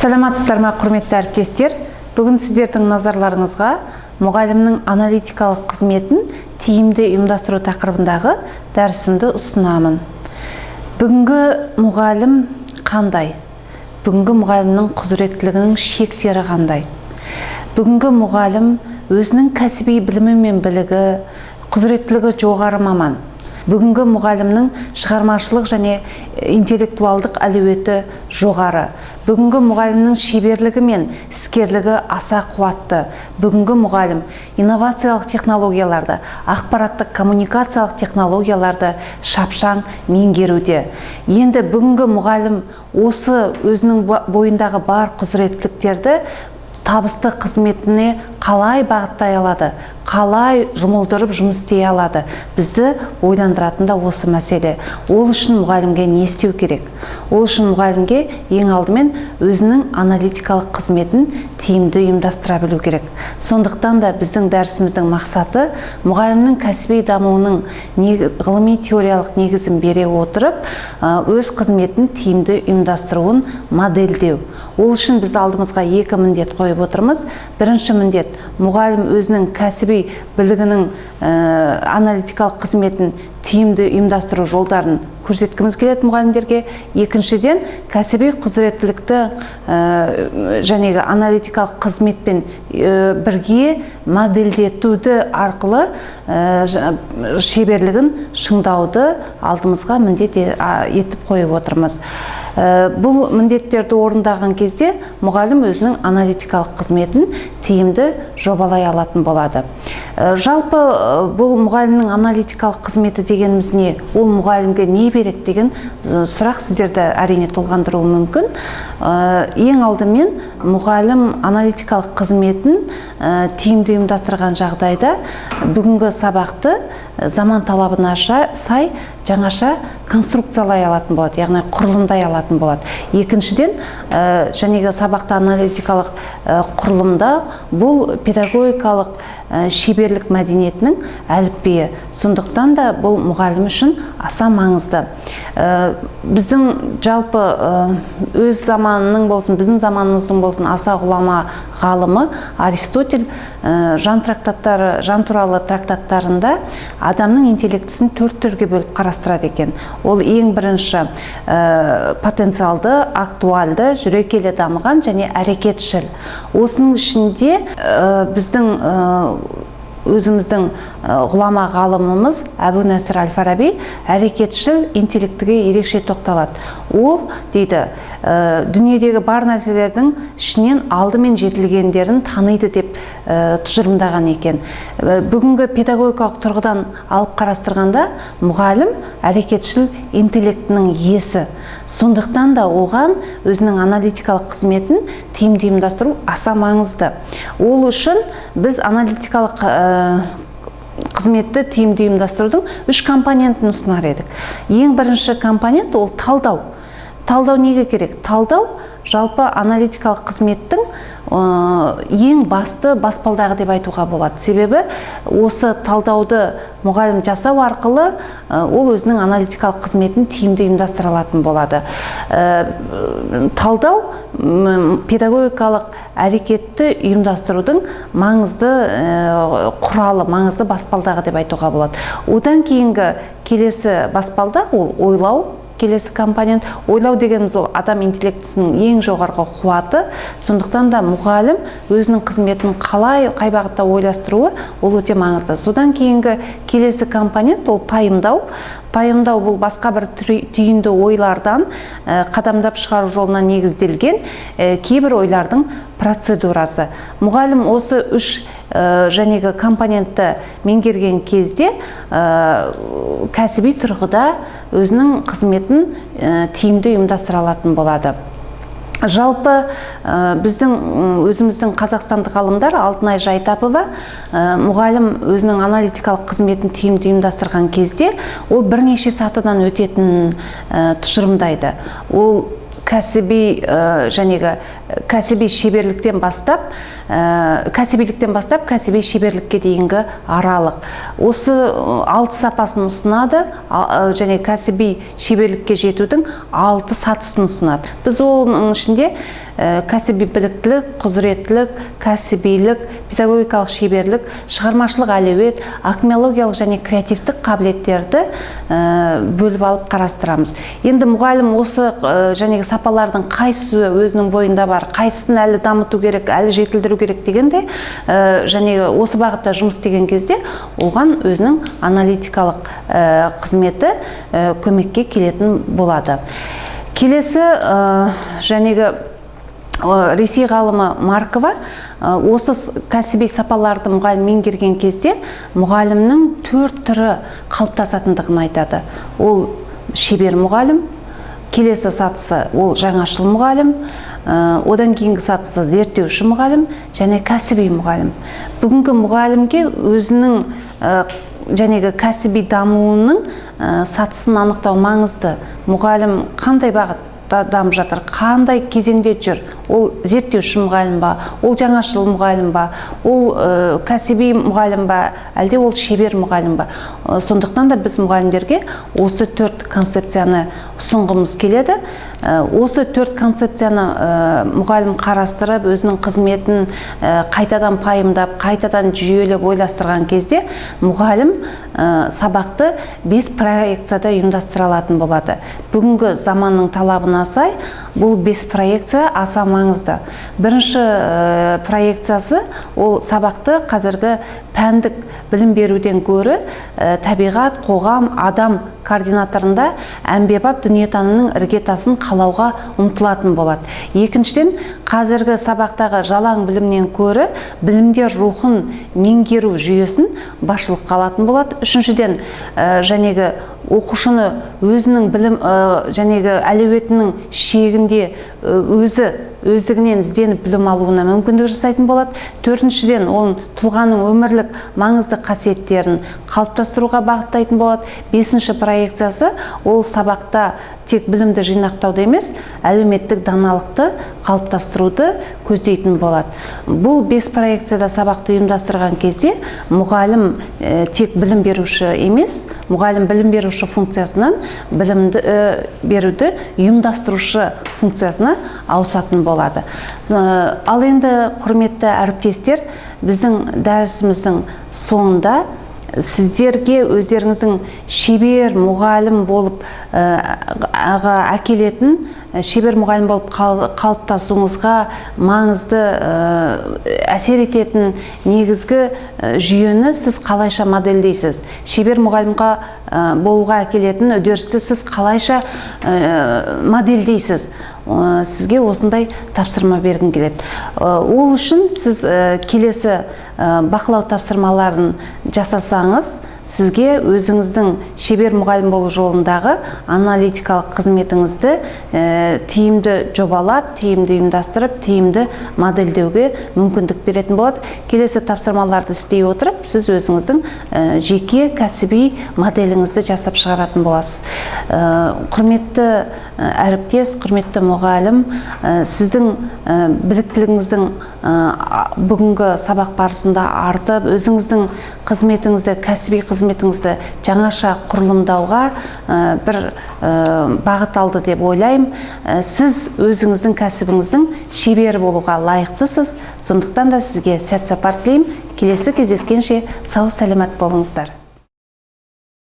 Саламатсыздар ма, құрметті әріптестер? Бүгін сіздердің назарларыңызға мұғалімнің аналитикалық қызметін тиімді ұйымдастыру тақырыбындағы дәрісімді ұсынамын. Бүгінгі мұғалім қандай? Бүгінгі мұғалімнің құзыреттілігінің шектері қандай? Бүгінгі мұғалім өзінің кәсіби білімі мен білігі, құзыреттілігі жоғары маман. Бүгінгі мұғалімнің шығармашылық және интеллектуалдық әлеуеті жоғары. Бүгінгі мұғалімнің шеберлігі мен іскерлігі аса қуатты. Бүгінгі мұғалім инновациялық технологияларды, ақпараттық коммуникациялық технологияларды шапшаң меңгеруде. Енді бүгінгі мұғалім осы өзінің бойындағы бар құзыреттіліктерді табысты қызметіне қалай бағыттай алады, қалай жұмылдырып жұмыс істей алады. Бізді ойландыратын да осы мәселе. Ол үшін мұғалімге не істеу керек? Ол үшін мұғалімге ең алдымен өзінің аналитикалық қызметін тиімді ұйымдастыра білу керек. Сондықтан да біздің дәрісіміздің мақсаты мұғалімнің кәсіби дамуының ғылыми теориялық негізін бере отырып, өз қызметін тиімді ұйымдастыруын модельдеу. Ол үшін біз алдымызға екі міндет қойып отырмыз. Бірінші міндет мұғалім өзінің кәсіби білігінің аналитикалық қызметін тиімді ұйымдастыру жолдарын көрсеткіміз келеді мұғалімдерге. Екіншіден, кәсіби құзыреттілікті және аналитикалық қызметпен бірге модельдетуді арқылы шеберлігін шыңдауды алдымызға міндет етіп қойып отырмыз. Бұл міндеттерді орындаған кезде мұғалім өзінің аналитикалық қызметін тиімді жобалай алатын болады. Жалпы бұл мұғалімнің аналитикалық қызметі дегеніміз не? Ол мұғалімге не береді деген сұрақ сіздерді әрине толғандыруы мүмкін. Ең алдымен мұғалім аналитикалық қызметін тиімді ұйымдастырған жағдайда бүгінгі сабақты заман талабына сай жаңаша конструкциялай алатын болады, яғни құрылымдай алатын болады. Екіншіден, жәнегі сабақты аналитикалық құрылымда бұл педагогикалық шеберлік мәдениетінің әліпбиі. Сондықтан да бұл мұғалім үшін аса маңызды. Біздің жалпы өз заманының болсын, біздің заманымыздың болсын аса ғұлама ғалымы Аристотель жан туралы трактаттарында адамның интеллектісін төрт түрге бөліп қарастырады екен. Ол ең бірінші потенциалды, актуалды, жүрекелі дамыған және әрекетшіл. Осының ішінде біздің өзіміздің ғұлама ғалымымыз Әбу-Насыр әл-Фараби әрекетшіл интеллектіге ерекше тоқталады. Ол дейді, дүниедегі бар нәрселердің ішінен алдымен жетілгендерін таниды деп тұжырымдаған екен. Бүгінгі педагогикалық тұрғыдан алып қарастырғанда мұғалім әрекетшіл интеллектінің иесі. Сондықтан да оған өзінің аналитикалық қызметін тиімді ұйымдастыру аса маңызды. Ол үшін біз аналитикалық қызметті тиімді ұйымдастырудың үш компонентін ұсынар едік. Ең бірінші компонент ол талдау. Талдау неге керек? Талдау жалпы аналитикалық қызметтің ең басты баспалдағы деп айтуға болады. Себебі осы талдауды мұғалім жасау арқылы ол өзінің аналитикалық қызметін тиімді ұйымдастыра алатын болады. Талдау педагогикалық әрекетті ұйымдастырудың маңызды құралы, маңызды баспалдағы деп айтуға болады. Одан кейінгі келесі баспалдақ ол ойлау. Келесі компонент. Ойлау дегеніміз ол адам интеллектісінің ең жоғарғы қуаты. Сондықтан да мұғалім өзінің қызметін қай бағытта ойластыруы ол өте маңызды. Содан кейінгі келесі компонент ол пайымдау. Пайымдау бұл басқа бір түйінді ойлардан қадамдап шығару жолына негізделген кейбір ойлардың процедурасы. Мұғалім осы үш жәнегі компонентті меңгерген кезде кәсіби тұрғыда өзінің қызметін тиімді ұйымдастыра алатын болады. Жалпы біздің өзіміздің қазақстандық ғалымдар Алтынай Жайтапова мұғалім өзінің аналитикалық қызметін тиімді ұйымдастырған кезде ол бірнеше сатыдан өтетінін тұжырымдайды. Ол кәсіби шеберліктен бастап кәсіби шеберлікке дейінгі аралық. Осы 6 сапасын ұсынады және кәсіби шеберлікке жетудің 6 сатысын ұсынады. Біз оның ішінде кәсіби біліктілік, құзыреттілік, кәсібилік, педагогикалық шеберлік, шығармашылық әлеует, акмеологиялық және креативтік қабілеттерді бөліп алып қарастырамыз. Енді мұғалім осы жәнегі сапалардың қайсысы өзінің бойында бар, қайсысын әлі дамыту керек, әлі жетілдіру керек дегенде, жәнегі осы бағытта жұмыс істеген кезде оған өзінің аналитикалық қызметі көмекке келетін болады. Келесі жәнегі Ресей ғалымы Маркова осы кәсіби сапаларды мұғалім меңгерген кезде мұғалімнің 4 түрі қалыптасатындығын айтады. Ол шебер мұғалім, келесі сатысы ол жаңашыл мұғалім, одан кейінгі сатысы зерттеуші мұғалім және кәсіби мұғалім. Бүгінгі мұғалімге өзінің жәнегі кәсіби дамуының сатысын анықтау маңызды. Мұғалім қандай бағытта дамып жатыр, қандай кезеңде жүр, ол зерттеуші мұғалім ба, ол жаңашыл мұғалім ба, ол кәсіби мұғалім ба, әлде ол шебер мұғалім ба. Сондықтан да біз мұғалімдерге осы 4 концепцияны ұсынғымыз келеді. Осы 4 концепцияны мұғалім қарастырып, өзінің қызметін қайтадан пайымдап, қайтадан жүйелеп ойластырған кезде мұғалім сабақты 5 проекцияда ұйымдастыра алатын болады. Бүгінгі заманның талабына сай бұл 5 проекция аса маңызды. Бірінші проекциясы ол сабақты қазіргі пәндік білім беруден гөрі табиғат, қоғам, адам координаторында әмбебап дүниетанымның іргетасын қалауға ұмтылатын болады. Екіншіден, қазіргі сабақтағы жалаң білімнен гөрі білімдер рухын меңгеру жүйесін басшылыққа алатын болады. Үшіншіден, жәнегі оқушыны өзінің білім жәнегі әлеуетінің шегінде өздігінен ізденіп білім алуына мүмкіндік жасайтын болады. Төртіншіден, оның тұлғаның өмірлік маңызды қасиеттерін қалыптастыруға бағыттайтын болады. Бесінші проекциясы ол сабақта тек білімді жинақтауды емес, әлеуметтік даналықты қалыптастыруды көздейтін болады. Бұл 5 проекцияда сабақты ұйымдастырған кезде мұғалім тек білім беруші емес, мұғалім білім беруші функциясынан білімді беруді ұйымдастырушы функциясына ауысатын болады. Ал енді құрметті әріптестер, біздің дәрісіміздің соңында сіздерге өздеріңіздің шебер мұғалім болып әкелетін, шебер мұғалім болып қалыптасуыңызға маңызды әсер ететін негізгі жүйені сіз қалайша модельдейсіз? Шебер мұғалімға болуға әкелетін үдерісті сіз қалайша модельдейсіз? Сізге осындай тапсырма бергім келеді. Ол үшін сіз келесі бақылау тапсырмаларын жасасаңыз, сізге өзіңіздің шебер мұғалім болу жолындағы аналитикалық қызметіңізді тиімді жобалап, тиімді ұйымдастырып, тиімді модельдеуге мүмкіндік беретін болады. Келесі тапсырмаларды істей отырып, сіз өзіңіздің жеке кәсіби моделіңізді жасап шығаратын боласыз. Құрметті әріптес, құрметті мұғалім, сіздің біліктілігіңіздің бүгінгі сабақ барысында артып, өзіңіздің қызметіңізді, кәсіби қызметіңізді жаңаша құрылымдауға бір бағыт алды деп ойлаймын. Сіз өзіңіздің кәсібіңіздің шебері болуға лайықтысыз. Сондықтан да сізге сәт сапар тілеймін. Келесі кездескенше сау саламат болыңыздар.